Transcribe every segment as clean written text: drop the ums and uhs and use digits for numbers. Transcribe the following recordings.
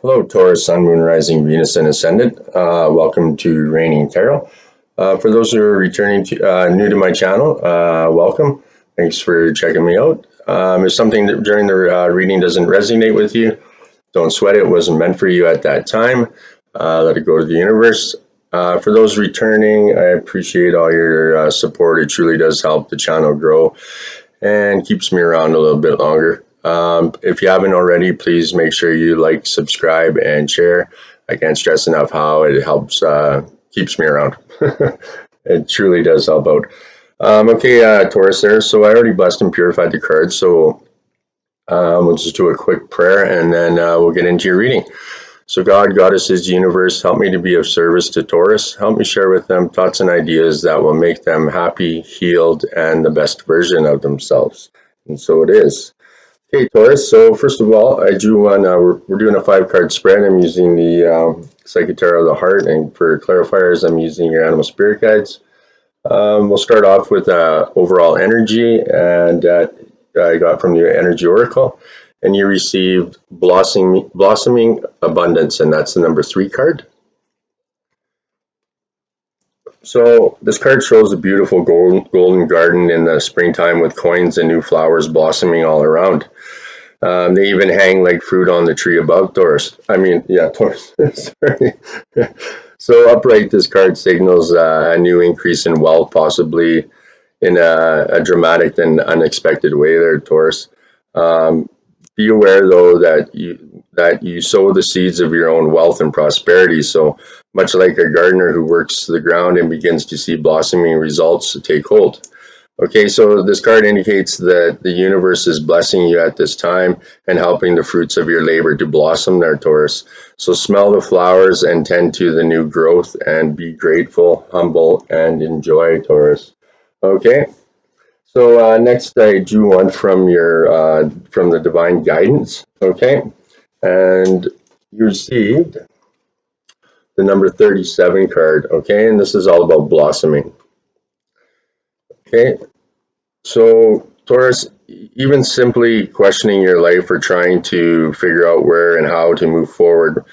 Hello, Taurus, Sun, Moon, Rising, Venus, and Ascendant. Welcome to Reigning Tarot. For those who are returning new to my channel, welcome. Thanks for checking me out. If something during the reading doesn't resonate with you, don't sweat it. It wasn't meant for you at that time. Let it go to the universe. For those returning, I appreciate all your support. It truly does help the channel grow and keeps me around a little bit longer. If you haven't already, please make sure you like, subscribe, and share. I can't stress enough how it helps, keeps me around. It truly does help out. Taurus there. So I already blessed and purified the cards. So we'll just do a quick prayer and then we'll get into your reading. So God, Goddesses, Universe, help me to be of service to Taurus. Help me share with them thoughts and ideas that will make them happy, healed, and the best version of themselves. And so it is. Okay, Taurus. So first of all, I drew one. We're doing a 5-card spread. I'm using the Psychic Tarot of the Heart, and for clarifiers, I'm using your Animal Spirit Guides. We'll start off with overall energy, and I got from your Energy Oracle, and you received blossoming abundance, and that's the number 3 card. So this card shows a beautiful golden garden in the springtime with coins and new flowers blossoming all around. They even hang like fruit on the tree above Taurus. Taurus. Sorry. So upright, this card signals a new increase in wealth, possibly in a dramatic and unexpected way there, Taurus. Be aware, though, that you sow the seeds of your own wealth and prosperity. So much like a gardener who works the ground and begins to see blossoming results to take hold. Okay, so this card indicates that the universe is blessing you at this time and helping the fruits of your labor to blossom there, Taurus. So smell the flowers and tend to the new growth and be grateful, humble, and enjoy, Taurus. Okay, so next I drew one from from the Divine Guidance. Okay, and you received the number 37 card. Okay, and this is all about blossoming. Okay, so Taurus, even simply questioning your life or trying to figure out where and how to move forward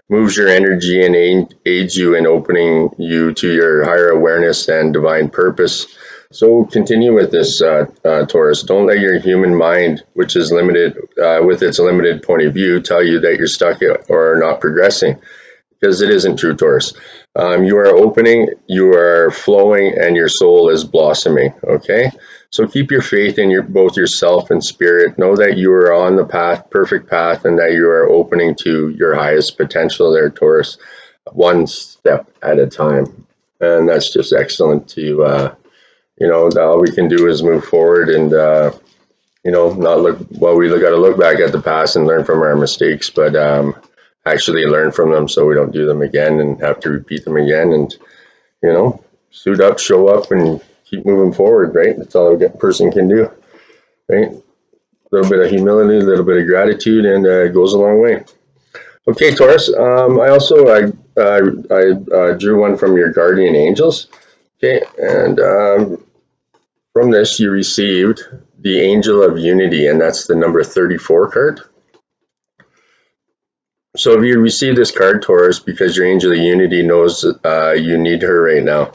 moves your energy and aids you in opening you to your higher awareness and divine purpose. So continue with this, Taurus. Don't let your human mind, which is limited with its limited point of view, tell you that you're stuck or not progressing, because it isn't true, Taurus. You are opening, you are flowing, and your soul is blossoming. Okay, so keep your faith in both yourself and spirit. Know that you are on the perfect path, and that you are opening to your highest potential there, Taurus, one step at a time. And that's just excellent to, all we can do is move forward and, not look, well, we got to look back at the past and learn from our mistakes, but actually learn from them so we don't do them again and have to repeat them again, and suit up, show up, and keep moving forward, right? That's all a person can do, right? A little bit of humility, a little bit of gratitude, and it goes a long way. Okay, Taurus. I also drew one from your guardian angels. Okay, and from this you received the Angel of Unity, and that's the number 34 card. So if you receive this card, Taurus, because your Angel of Unity knows you need her right now.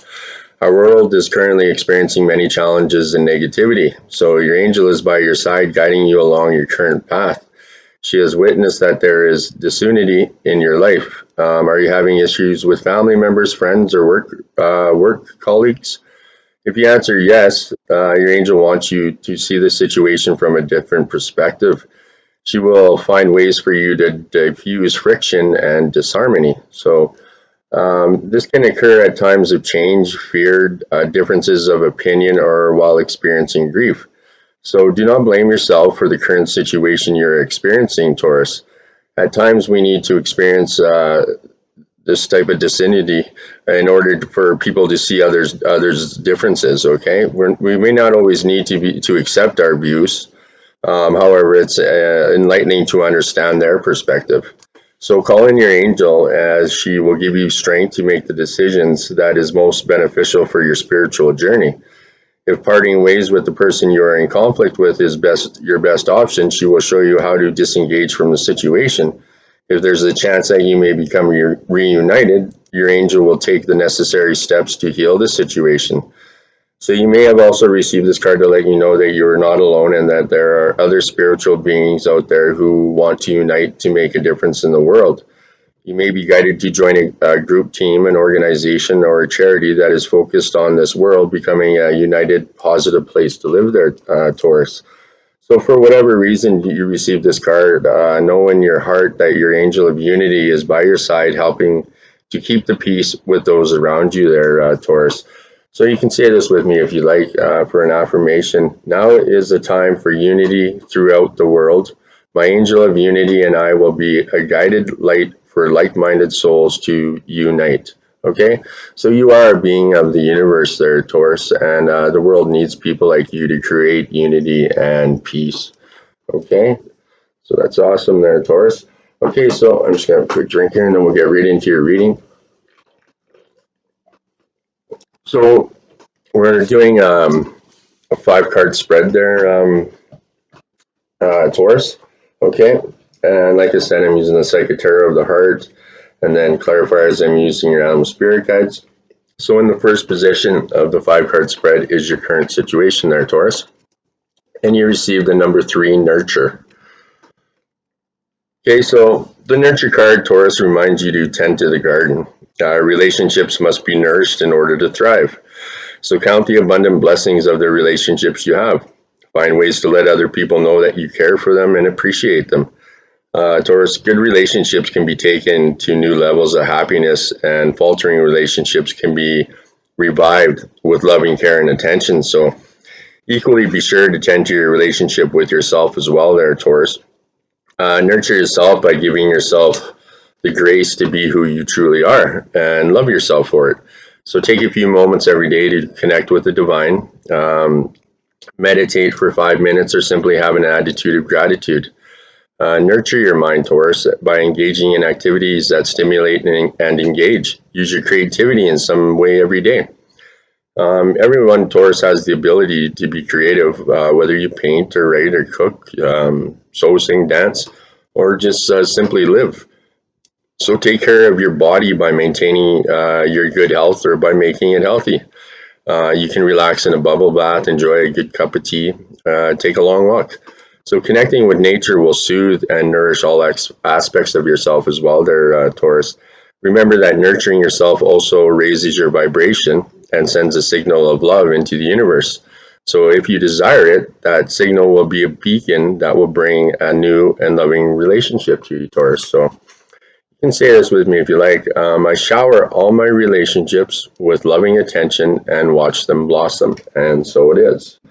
Our world is currently experiencing many challenges and negativity, so your angel is by your side, guiding you along your current path. She has witnessed that there is disunity in your life. Are you having issues with family members, friends, or work colleagues? If you answer yes, your angel wants you to see the situation from a different perspective. She will find ways for you to diffuse friction and disharmony. So this can occur at times of change, fear, differences of opinion, or while experiencing grief. So do not blame yourself for the current situation you're experiencing, Taurus. At times we need to experience this type of disunity in order for people to see others' differences. Okay, we may not always need to accept our views. However, it's enlightening to understand their perspective. So call in your angel, as she will give you strength to make the decisions that is most beneficial for your spiritual journey. If parting ways with the person you are in conflict with is your best option, she will show you how to disengage from the situation. If there's a chance that you may become reunited, your angel will take the necessary steps to heal the situation. So you may have also received this card to let you know that you're not alone and that there are other spiritual beings out there who want to unite to make a difference in the world. You may be guided to join a group, team, an organization, or a charity that is focused on this world becoming a united, positive place to live there, Taurus. So, for whatever reason you received this card, know in your heart that your angel of unity is by your side, helping to keep the peace with those around you there, Taurus. So, you can say this with me if you like for an affirmation. Now is the time for unity throughout the world. My angel of unity and I will be a guided light for like minded souls to unite. Okay, so you are a being of the universe there, Taurus, and the world needs people like you to create unity and peace. Okay, so that's awesome there, Taurus. Okay, so I'm just gonna have a quick drink here, and then we'll get right into your reading. So we're doing a 5 card spread there, Taurus. Okay, and like I said, I'm using the Psychic Tarot of the Heart, and then clarifiers. I'm using your animal spirit guides. So in the first position of the 5 card spread is your current situation there, Taurus. And you receive the number 3, nurture. Okay, so the nurture card, Taurus, reminds you to tend to the garden. Relationships must be nourished in order to thrive. So count the abundant blessings of the relationships you have. Find ways to let other people know that you care for them and appreciate them. Taurus, good relationships can be taken to new levels of happiness, and faltering relationships can be revived with loving care and attention. So equally be sure to tend to your relationship with yourself as well there, Taurus. Nurture yourself by giving yourself the grace to be who you truly are and love yourself for it. So take a few moments every day to connect with the divine. Meditate for 5 minutes or simply have an attitude of gratitude. Nurture your mind, Taurus, by engaging in activities that stimulate and engage. Use your creativity in some way every day. Everyone, Taurus, has the ability to be creative, whether you paint or write or cook, sew, sing, dance, or just simply live. So take care of your body by maintaining your good health or by making it healthy. You can relax in a bubble bath, enjoy a good cup of tea, take a long walk. So connecting with nature will soothe and nourish all aspects of yourself as well there, Taurus. Remember that nurturing yourself also raises your vibration and sends a signal of love into the universe. So if you desire it, that signal will be a beacon that will bring a new and loving relationship to you, Taurus. So you can say this with me if you like. I shower all my relationships with loving attention and watch them blossom. And so it is.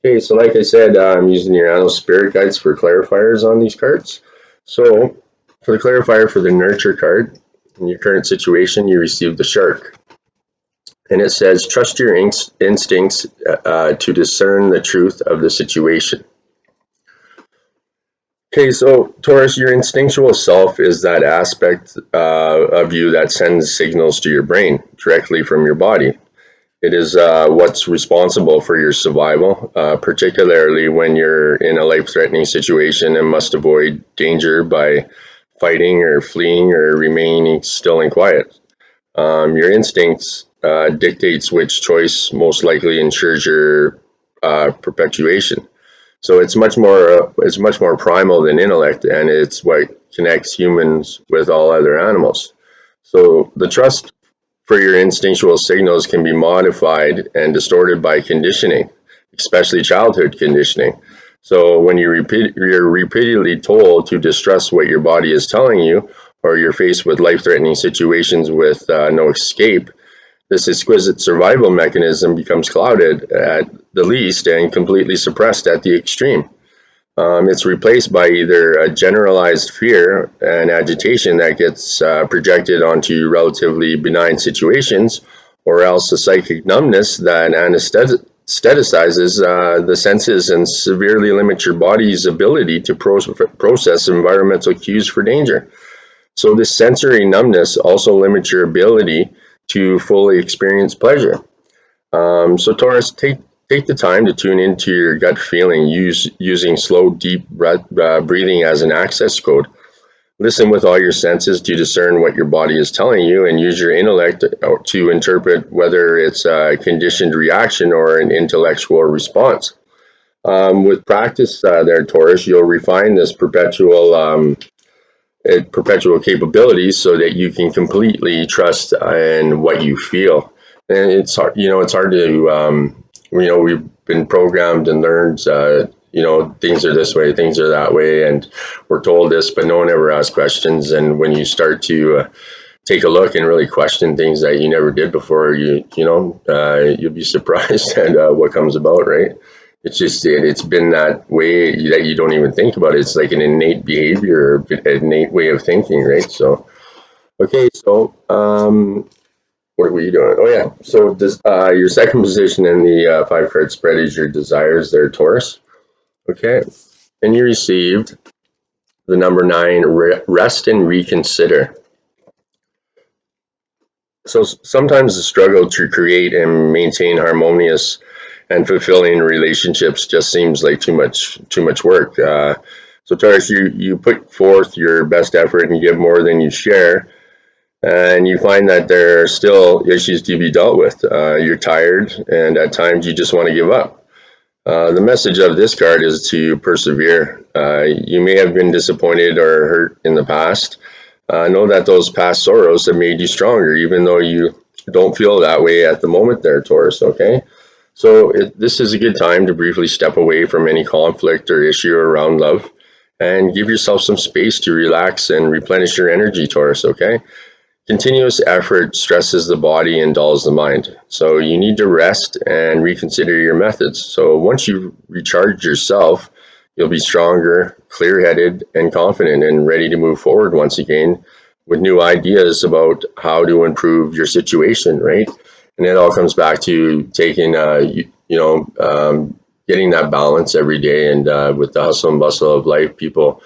Okay, so like I said, I'm using your animal spirit guides for clarifiers on these cards. So for the clarifier for the nurture card, in your current situation, you receive the shark. And it says, trust your instincts to discern the truth of the situation. Okay, so Taurus, your instinctual self is that aspect of you that sends signals to your brain directly from your body. It is what's responsible for your survival, particularly when you're in a life-threatening situation and must avoid danger by fighting or fleeing or remaining still and quiet. Your instincts dictates which choice most likely ensures your perpetuation. So it's much more primal than intellect, and it's what connects humans with all other animals. So the trust for your instinctual signals can be modified and distorted by conditioning, especially childhood conditioning. So when you're repeatedly told to distrust what your body is telling you, or you're faced with life-threatening situations with no escape, this exquisite survival mechanism becomes clouded at the least and completely suppressed at the extreme. It's replaced by either a generalized fear and agitation that gets projected onto relatively benign situations, or else a psychic numbness that anesthetizes the senses and severely limits your body's ability to process environmental cues for danger. So this sensory numbness also limits your ability to fully experience pleasure. So Taurus, take the time to tune into your gut feeling, using slow, deep breathing as an access code. Listen with all your senses to discern what your body is telling you, and use your intellect to interpret whether it's a conditioned reaction or an intellectual response. With practice, there, Taurus, you'll refine this perpetual capabilities so that you can completely trust in what you feel. And it's hard, it's hard to, we've been programmed and learned, things are this way, things are that way, and we're told this, but no one ever asks questions. And when you start to take a look and really question things that you never did before, you'll be surprised at what comes about, right? It's just it's been that way that you don't even think about it. It's like an innate behavior, an innate way of thinking, right? So, okay, so what were you doing? Oh yeah, so this your second position in the 5 card spread is your desires there, Taurus. Okay, and you received the number 9, rest and reconsider. So sometimes the struggle to create and maintain harmonious and fulfilling relationships just seems like too much work. So Taurus, you put forth your best effort and give more than you share, and you find that there are still issues to be dealt with. You're tired, and at times you just want to give up. The message of this card is to persevere. You may have been disappointed or hurt in the past. Know that those past sorrows have made you stronger, even though you don't feel that way at the moment there, Taurus, okay? So this is a good time to briefly step away from any conflict or issue around love and give yourself some space to relax and replenish your energy, Taurus, okay? Continuous effort stresses the body and dulls the mind. So you need to rest and reconsider your methods. So once you recharge yourself, you'll be stronger, clear-headed, and confident and ready to move forward once again with new ideas about how to improve your situation, right? And it all comes back to taking, getting that balance every day. And with the hustle and bustle of life, people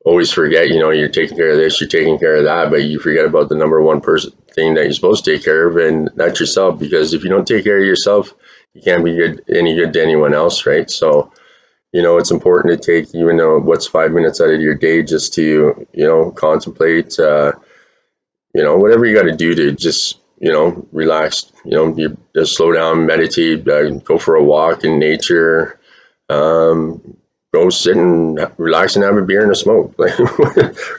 always forget, you're taking care of this, you're taking care of that, but you forget about the number one thing that you're supposed to take care of, and that's yourself. Because if you don't take care of yourself, you can't be any good to anyone else, right? So, it's important to take, even though what's 5 minutes out of your day, just to, contemplate, whatever you got to do to just, relax, you just slow down, meditate, go for a walk in nature, go sit and relax and have a beer and a smoke, like,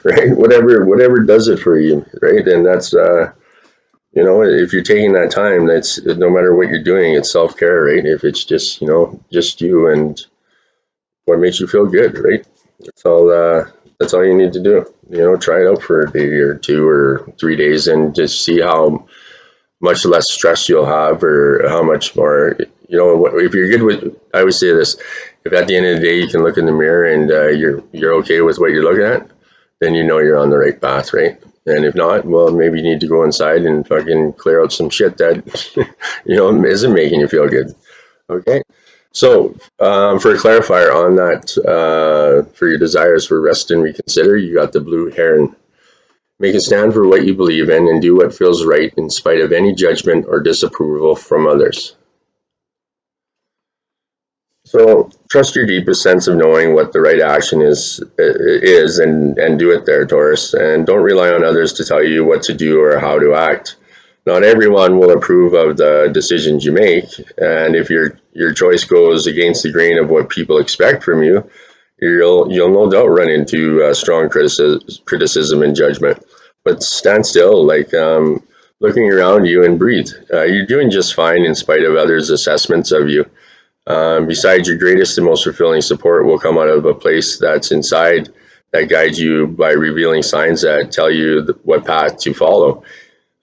right? Whatever does it for you, right? And that's, if you're taking that time, that's no matter what you're doing, it's self-care, right? If it's just, just you and what makes you feel good, right? That's all you need to do. Try it out for a day or 2 or 3 days and just see how much less stress you'll have, or how much more, if you're good with, I always say this, if at the end of the day you can look in the mirror and you're okay with what you're looking at, then you're on the right path, right? And if not, well, maybe you need to go inside and fucking clear out some shit that, isn't making you feel good. Okay. So, for a clarifier on that, for your desires for rest and reconsider, you got the blue heron. Make a stand for what you believe in and do what feels right in spite of any judgment or disapproval from others. So trust your deepest sense of knowing what the right action is, and do it there, Taurus. And don't rely on others to tell you what to do or how to act. Not everyone will approve of the decisions you make, and if your choice goes against the grain of what people expect from you, you'll no doubt run into strong criticism and judgment. But stand still, like, looking around you, and breathe. You're doing just fine in spite of others' assessments of you. Besides, your greatest and most fulfilling support will come out of a place that's inside, that guides you by revealing signs that tell you what path to follow.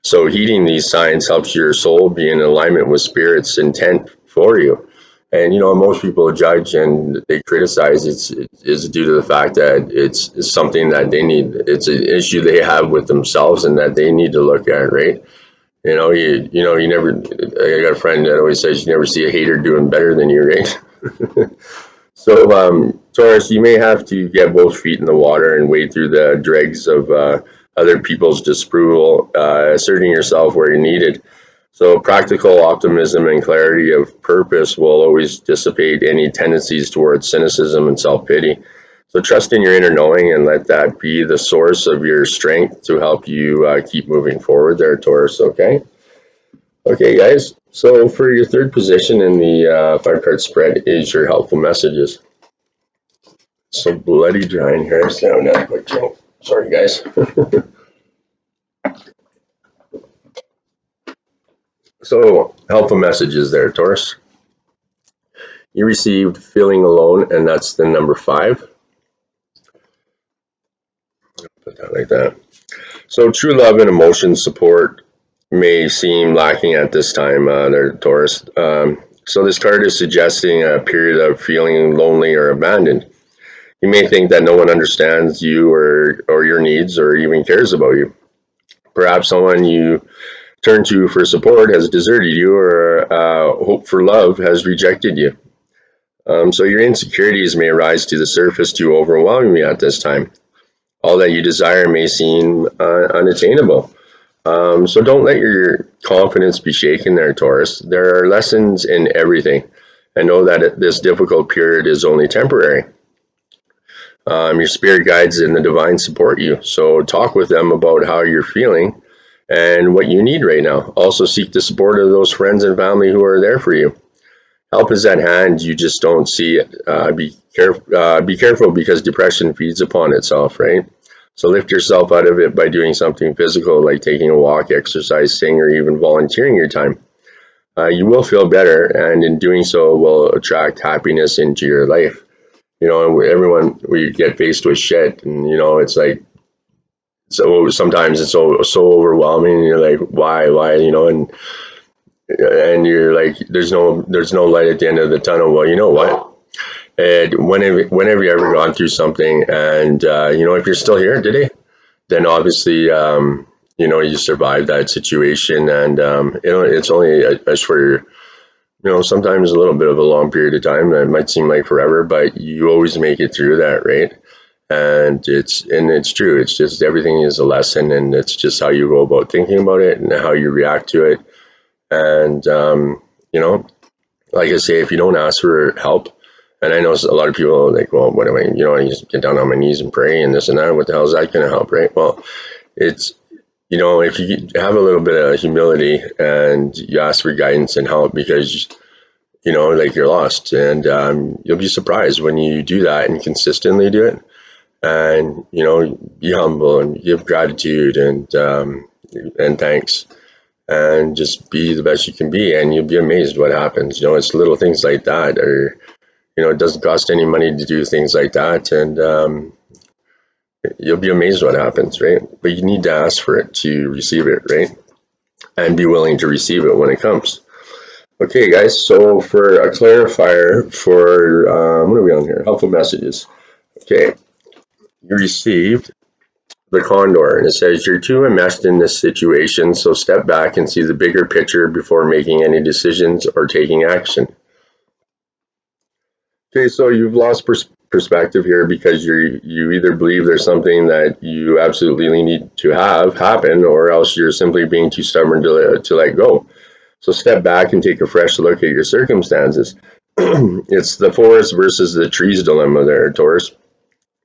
So heeding these signs helps your soul be in alignment with Spirit's intent for you. And most people judge and they criticize. It's due to the fact that it's something that they need. It's an issue they have with themselves and that they need to look at, right? You never. I got a friend that always says you never see a hater doing better than you, right? So, Taurus, you may have to get both feet in the water and wade through the dregs of other people's disapproval, asserting yourself where you're needed. So, practical optimism and clarity of purpose will always dissipate any tendencies towards cynicism and self pity. So trust in your inner knowing and let that be the source of your strength to help you keep moving forward there, Taurus, okay? Okay, guys. So for your third position in the 5-card spread is your helpful messages. So bloody dry in here. So not a quick drink. Sorry, guys. So helpful messages there, Taurus. You received feeling alone, and that's the number 5. Put that like that. So true love and emotion support may seem lacking at this time there, Taurus. So this card is suggesting a period of feeling lonely or abandoned. You may think that no one understands you or your needs or even cares about you. Perhaps someone you turn to for support has deserted you or hope for love has rejected you. So your insecurities may rise to the surface to overwhelm you at this time. All that you desire may seem unattainable. So don't let your confidence be shaken there, Taurus. There are lessons in everything, and know that this difficult period is only temporary. Your spirit guides and the divine support you. So talk with them about how you're feeling and what you need right now. Also seek the support of those friends and family who are there for you. Help is at hand. You just don't see it. Be careful because depression feeds upon itself, right? So lift yourself out of it by doing something physical like taking a walk, exercising, or even volunteering your time. You will feel better, and in doing so, will attract happiness into your life. You know, everyone, we get faced with shit, and you know, it's like, so sometimes it's so overwhelming. And you're like, why, you know, and you're like, there's no light at the end of the tunnel. Well, you know what? And whenever you ever gone through something, and you know, if you're still here today, then obviously, you know, you survived that situation, and you know, it's only as for, you know, sometimes a little bit of a long period of time. It might seem like forever, but you always make it through that, right? And it's true. It's just everything is a lesson, and it's just how you go about thinking about it and how you react to it. And you know, like I say, if you don't ask for help, and I know a lot of people are like, well, what am I? You know, I just get down on my knees and pray and this and that. What the hell is that going to help, right? Well, it's, you know, if you have a little bit of humility and you ask for guidance and help, because you know, like, you're lost, and you'll be surprised when you do that and consistently do it, and you know, be humble and give gratitude and thanks, and just be the best you can be, and you'll be amazed what happens. You know, it's little things like that, or you know, it doesn't cost any money to do things like that, and you'll be amazed what happens, right? But you need to ask for it to receive it, right? And be willing to receive it when it comes. Okay, guys, so for a clarifier for, what are we on here? Helpful messages. Okay, you received the condor, and it says, you're too enmeshed in this situation, so step back and see the bigger picture before making any decisions or taking action. Okay, so you've lost perspective here because you either believe there's something that you absolutely need to have happen, or else you're simply being too stubborn to let go. So step back and take a fresh look at your circumstances. It's the forest versus the trees dilemma there, Taurus.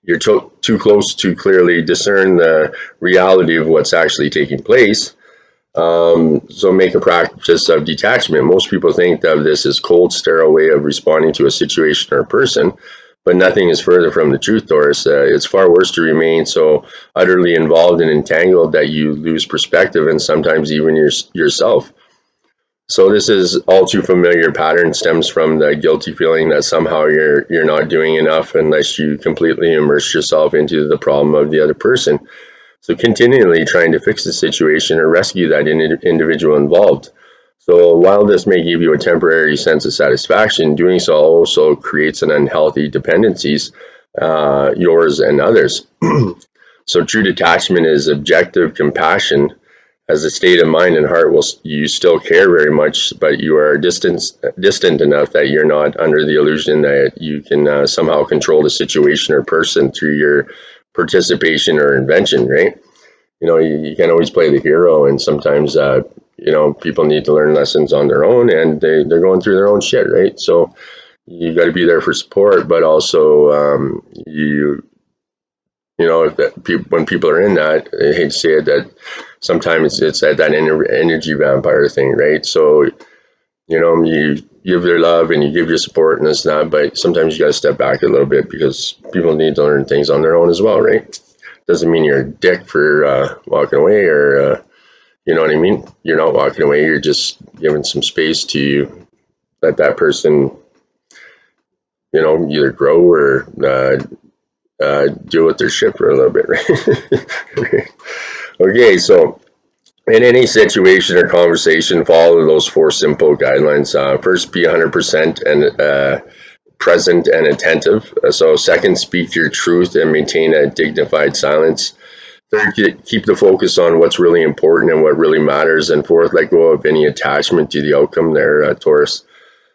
You're too close to clearly discern the reality of what's actually taking place. So make a practice of detachment. Most people think of this as cold, sterile way of responding to a situation or a person, but nothing is further from the truth, Taurus. It's far worse to remain so utterly involved and entangled that you lose perspective and sometimes even yourself. So this is all too familiar pattern, stems from the guilty feeling that somehow you're not doing enough unless you completely immerse yourself into the problem of the other person. So continually trying to fix the situation or rescue that individual involved. So while this may give you a temporary sense of satisfaction, doing so also creates an unhealthy dependencies, yours and others. So true detachment is objective compassion. As a state of mind and heart, will you still care very much, but you are distant enough that you're not under the illusion that you can somehow control the situation or person through your participation or invention, right? You know, you can't always play the hero, and sometimes you know, people need to learn lessons on their own, and they're going through their own shit, right? So you got to be there for support, but also you know, that when people are in that, I hate to say it, that sometimes it's that energy vampire thing, right? So, you know, you give their love and you give your support and this and that, but sometimes you got to step back a little bit because people need to learn things on their own as well, right? Doesn't mean you're a dick for walking away or, you know what I mean? You're not walking away, you're just giving some space to let that person, you know, either grow or deal with their shit for a little bit, right? Okay, so in any situation or conversation, follow those 4 simple guidelines. First, be 100% and present and attentive. So, second, speak your truth and maintain a dignified silence. Third, keep the focus on what's really important and what really matters. And fourth, let go of any attachment to the outcome there, Taurus.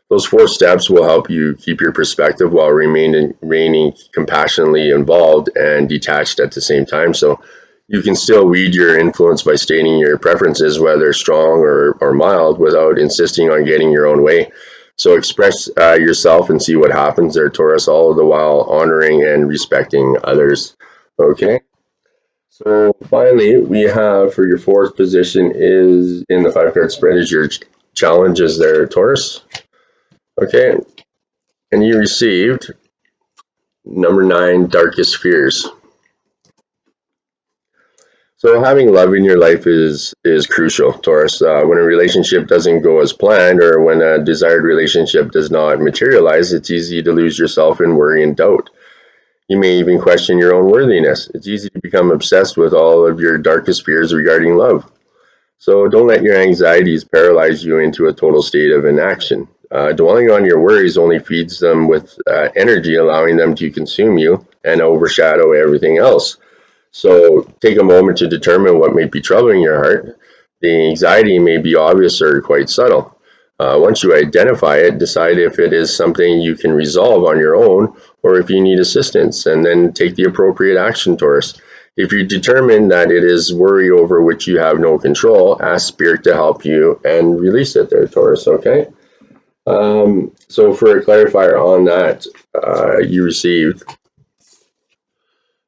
Those 4 steps will help you keep your perspective while remaining compassionately involved and detached at the same time. So you can still weed your influence by stating your preferences, whether strong or mild, without insisting on getting your own way. So express yourself and see what happens there, Taurus, all the while honoring and respecting others. Okay. So finally, we have for your 4th position is in the 5-card spread is your challenges there, Taurus. Okay, and you received number 9, darkest fears. So having love in your life is crucial, Taurus. When a relationship doesn't go as planned, or when a desired relationship does not materialize, it's easy to lose yourself in worry and doubt. You may even question your own worthiness. It's easy to become obsessed with all of your darkest fears regarding love. So don't let your anxieties paralyze you into a total state of inaction. Dwelling on your worries only feeds them with energy, allowing them to consume you and overshadow everything else. So take a moment to determine what may be troubling your heart. The anxiety may be obvious or quite subtle. Once you identify it, decide if it is something you can resolve on your own or if you need assistance, and then take the appropriate action, Taurus. If you determine that it is worry over which you have no control, ask Spirit to help you and release it there, Taurus, okay? So for a clarifier on that, you received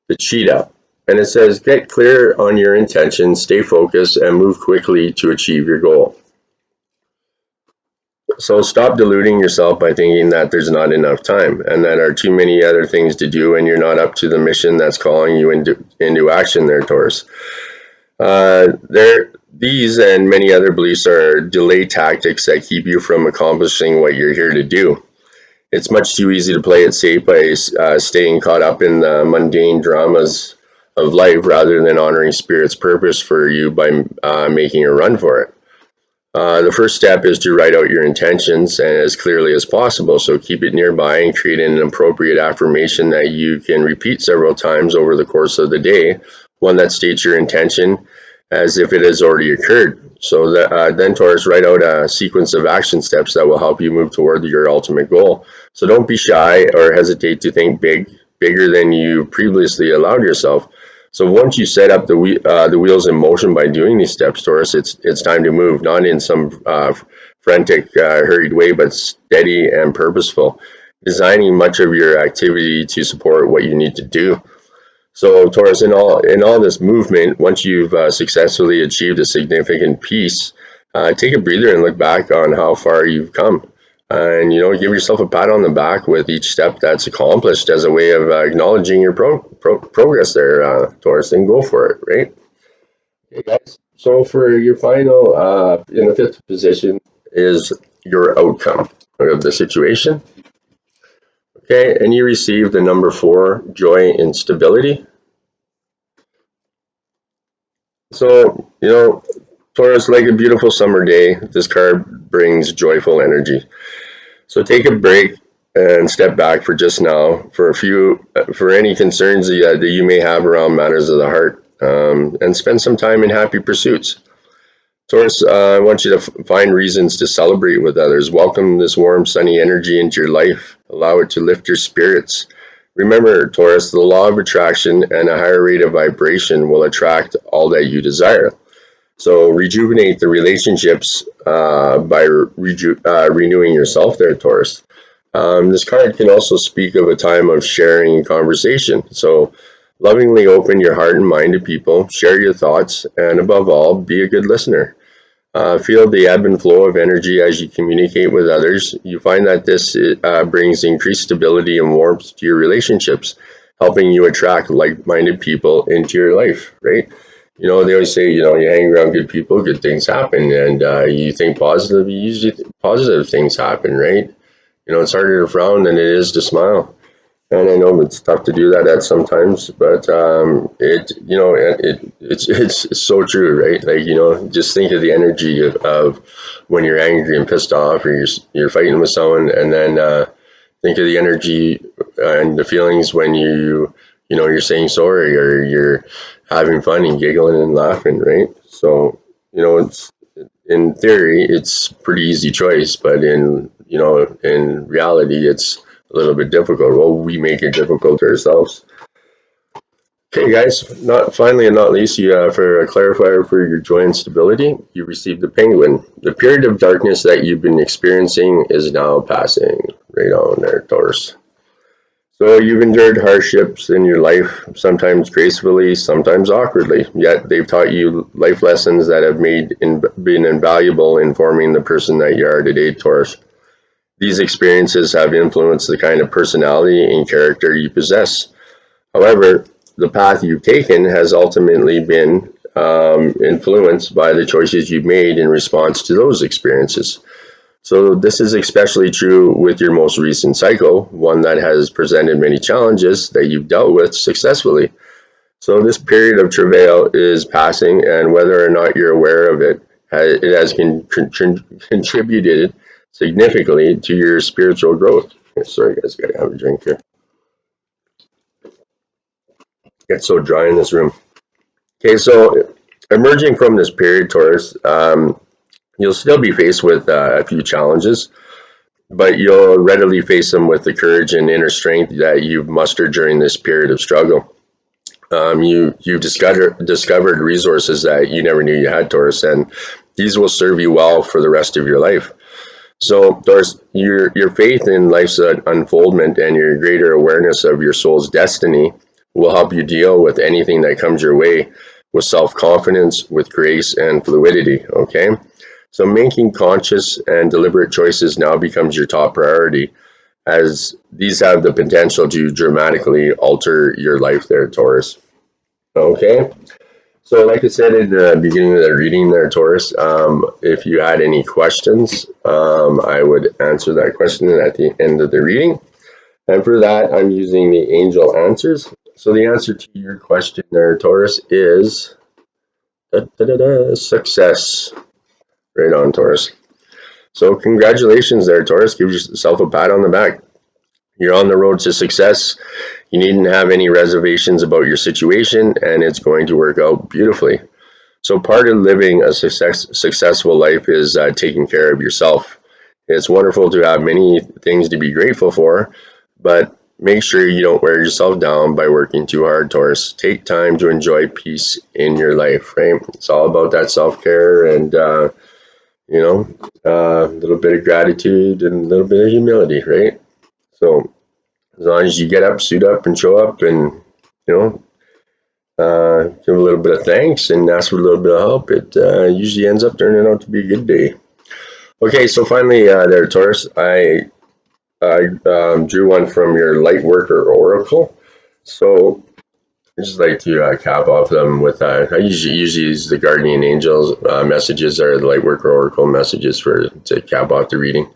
the cheetah. And it says, get clear on your intentions, stay focused, and move quickly to achieve your goal. So stop deluding yourself by thinking that there's not enough time and that there are too many other things to do and you're not up to the mission that's calling you into action there, Taurus. These and many other beliefs are delay tactics that keep you from accomplishing what you're here to do. It's much too easy to play it safe by staying caught up in the mundane dramas of life rather than honoring Spirit's purpose for you by making a run for it. The first step is to write out your intentions and as clearly as possible. So keep it nearby and create an appropriate affirmation that you can repeat several times over the course of the day. One that states your intention as if it has already occurred. So that, then, Taurus, write out a sequence of action steps that will help you move toward your ultimate goal. So don't be shy or hesitate to think bigger than you previously allowed yourself. So once you set up the wheels in motion by doing these steps, Taurus, it's time to move, not in some frantic, hurried way, but steady and purposeful, designing much of your activity to support what you need to do. So, Taurus, in all this movement, once you've successfully achieved a significant piece, take a breather and look back on how far you've come. And, you know, give yourself a pat on the back with each step that's accomplished as a way of acknowledging your progress there, Taurus, and go for it, right? Okay, guys. So for your final, in the 5th position is your outcome of the situation. Okay, and you receive the number 4, joy and stability. So, you know, Taurus, like a beautiful summer day, this card brings joyful energy. So take a break and step back for just now for any concerns that you may have around matters of the heart, and spend some time in happy pursuits. Taurus, I want you to find reasons to celebrate with others. Welcome this warm, sunny energy into your life. Allow it to lift your spirits. Remember, Taurus, the law of attraction and a higher rate of vibration will attract all that you desire. So rejuvenate the relationships by renewing yourself there, Taurus. This card can also speak of a time of sharing and conversation. So, lovingly open your heart and mind to people, share your thoughts, and above all, be a good listener. Feel the ebb and flow of energy as you communicate with others. You find that this brings increased stability and warmth to your relationships, helping you attract like-minded people into your life, right? They always say, you hang around good people, good things happen, and you think positive, usually positive things happen, right? It's harder to frown than it is to smile. And I know it's tough to do that at sometimes, but it's so true, right? Like, just think of the energy of when you're angry and pissed off, or you're fighting with someone, and then think of the energy and the feelings when you're saying sorry, or you're having fun and giggling and laughing, right? So, it's in theory, it's pretty easy choice, but in reality, it's a little bit difficult. Well, we make it difficult ourselves. Okay, guys. Not finally and not least, for a clarifier for your joy and stability, you received the penguin. The period of darkness that you've been experiencing is now passing. Right on there, Taurus. So you've endured hardships in your life, sometimes gracefully, sometimes awkwardly. Yet they've taught you life lessons that have been invaluable in forming the person that you are today, Taurus. These experiences have influenced the kind of personality and character you possess. However, the path you've taken has ultimately been influenced by the choices you've made in response to those experiences. So this is especially true with your most recent cycle, one that has presented many challenges that you've dealt with successfully. So this period of travail is passing, and whether or not you're aware of it, it has contributed significantly to your spiritual growth. Sorry, guys, gotta have a drink here. It's so dry in this room. Okay, so emerging from this period, Taurus, you'll still be faced with a few challenges, but you'll readily face them with the courage and inner strength that you've mustered during this period of struggle. You've discovered resources that you never knew you had, Taurus, and these will serve you well for the rest of your life. So, Taurus, your faith in life's unfoldment and your greater awareness of your soul's destiny will help you deal with anything that comes your way with self-confidence, with grace, and fluidity, okay? So making conscious and deliberate choices now becomes your top priority, as these have the potential to dramatically alter your life there, Taurus. Okay? So like I said in the beginning of the reading there, Taurus, if you had any questions, I would answer that question at the end of the reading. And for that, I'm using the angel answers. So the answer to your question there, Taurus, is success. Right on, Taurus. So congratulations there, Taurus. Give yourself a pat on the back. You're on the road to success. You needn't have any reservations about your situation, and it's going to work out beautifully. So part of living a successful life is taking care of yourself. It's wonderful to have many things to be grateful for, but make sure you don't wear yourself down by working too hard, Taurus. Take time to enjoy peace in your life, right? It's all about that self-care and, a little bit of gratitude and a little bit of humility, right? So as long as you get up, suit up, and show up, and give a little bit of thanks and ask for a little bit of help, it usually ends up turning out to be a good day. Okay, so finally, there, Taurus, I drew one from your Light Worker Oracle. So I just like to cap off them with I usually use the Guardian Angels messages, or the Light Worker Oracle messages to cap off the reading.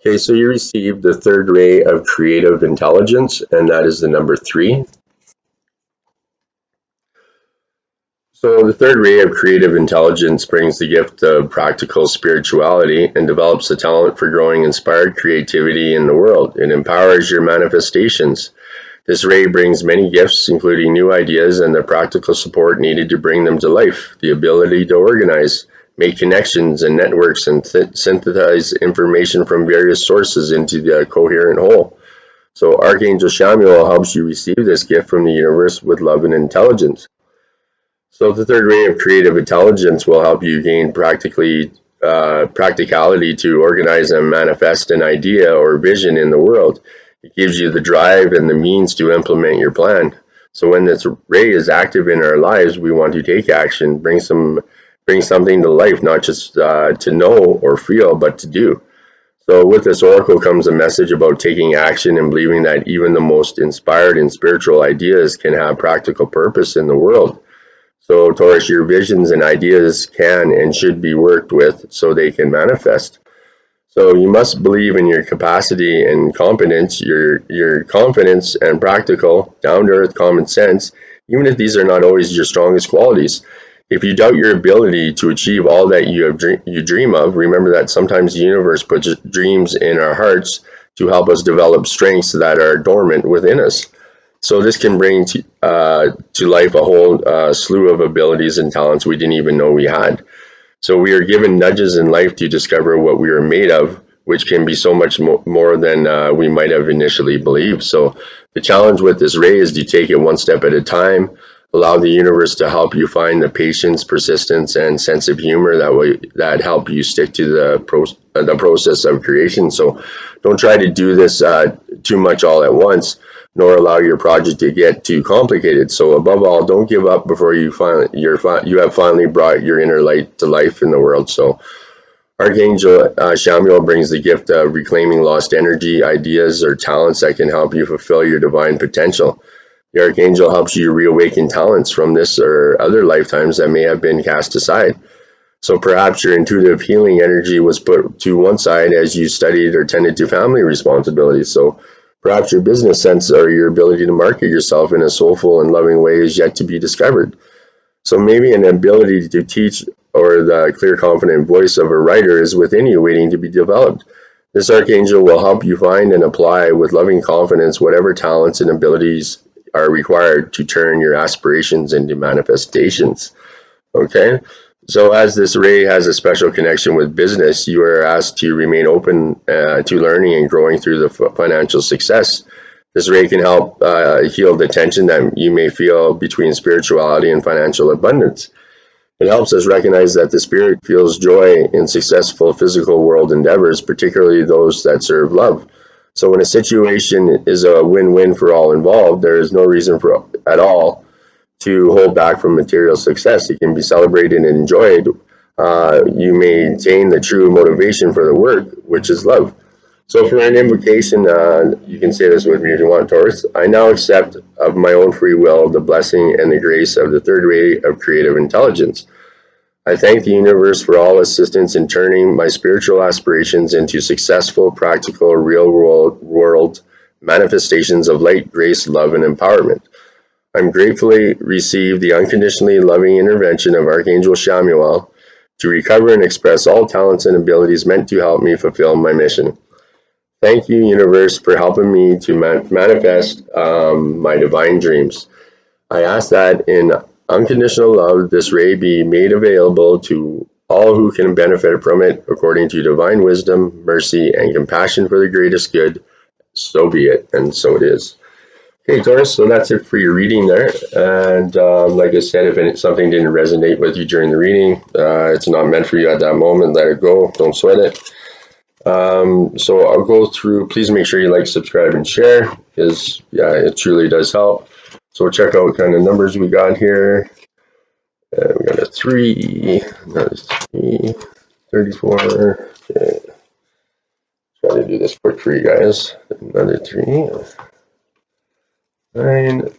Okay, so you received the third ray of creative intelligence, and that is the number 3. So the third ray of creative intelligence brings the gift of practical spirituality and develops the talent for growing inspired creativity in the world. It empowers your manifestations. This ray brings many gifts, including new ideas and the practical support needed to bring them to life, the ability to organize, make connections and networks, and synthesize information from various sources into the coherent whole. So Archangel Chamuel helps you receive this gift from the universe with love and intelligence. So the third ray of creative intelligence will help you gain practically practicality to organize and manifest an idea or vision in the world. It gives you the drive and the means to implement your plan. So when this ray is active in our lives, we want to take action, bring something to life, not just to know or feel, but to do. So with this oracle comes a message about taking action and believing that even the most inspired and spiritual ideas can have practical purpose in the world. So Taurus, your visions and ideas can and should be worked with so they can manifest. So you must believe in your capacity and competence, your confidence and practical, down-to-earth common sense, even if these are not always your strongest qualities. If you doubt your ability to achieve all that you dream of, remember that sometimes the universe puts dreams in our hearts to help us develop strengths that are dormant within us. So this can bring to life a whole slew of abilities and talents we didn't even know we had. So we are given nudges in life to discover what we are made of, which can be so much more than we might have initially believed. So the challenge with this ray is to take it one step at a time, allow the universe to help you find the patience, persistence, and sense of humor that help you stick to the process of creation. So don't try to do this too much all at once, nor allow your project to get too complicated. So above all, don't give up before you have finally brought your inner light to life in the world. So Archangel Shamuel brings the gift of reclaiming lost energy, ideas, or talents that can help you fulfill your divine potential. The Archangel helps you reawaken talents from this or other lifetimes that may have been cast aside. So perhaps your intuitive healing energy was put to one side as you studied or tended to family responsibilities. So perhaps your business sense or your ability to market yourself in a soulful and loving way is yet to be discovered. So maybe an ability to teach or the clear, confident voice of a writer is within you waiting to be developed. This archangel will help you find and apply with loving confidence whatever talents and abilities are required to turn your aspirations into manifestations. Okay? So as this ray has a special connection with business, you are asked to remain open to learning and growing through the financial success. This ray can help heal the tension that you may feel between spirituality and financial abundance. It helps us recognize that the spirit feels joy in successful physical world endeavors, particularly those that serve love. So when a situation is a win-win for all involved, there is no reason at all to hold back from material success. It can be celebrated and enjoyed. You maintain the true motivation for the work, which is love. So for an invocation, you can say this with me if you want, Taurus. I now accept of my own free will the blessing and the grace of the third ray of creative intelligence. I thank the universe for all assistance in turning my spiritual aspirations into successful, practical, real world manifestations of light, grace, love, and empowerment. I'm gratefully receive the unconditionally loving intervention of Archangel Shamuel to recover and express all talents and abilities meant to help me fulfill my mission. Thank you, universe, for helping me to manifest my divine dreams. I ask that in unconditional love, this ray be made available to all who can benefit from it according to divine wisdom, mercy, and compassion for the greatest good. So be it, and so it is. Okay, Taurus, so that's it for your reading there. And like I said, if something didn't resonate with you during the reading, it's not meant for you at that moment, let it go. Don't sweat it. So I'll go through, please make sure you like, subscribe, and share, because yeah, it truly does help. So check out what kind of numbers we got here. We got a 3, another 3, 34. Okay. Try to do this quick for you guys. Another 3, 9.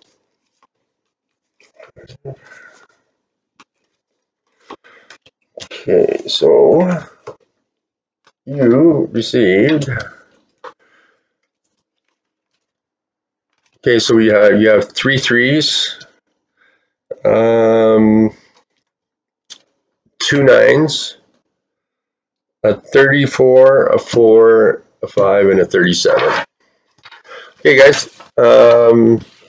Okay, so you received. Okay, so you have 3 threes, 2 9s, a 34, a 4, a 5, and a 37. Okay, guys.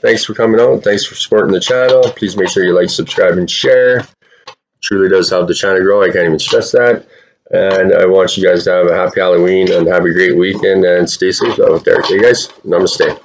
Thanks for coming out. Thanks for supporting the channel. Please make sure you like, subscribe, and share. It truly does help the channel grow. I can't even stress that. And I want you guys to have a happy Halloween and have a great weekend and stay safe out there. Okay, guys. Namaste.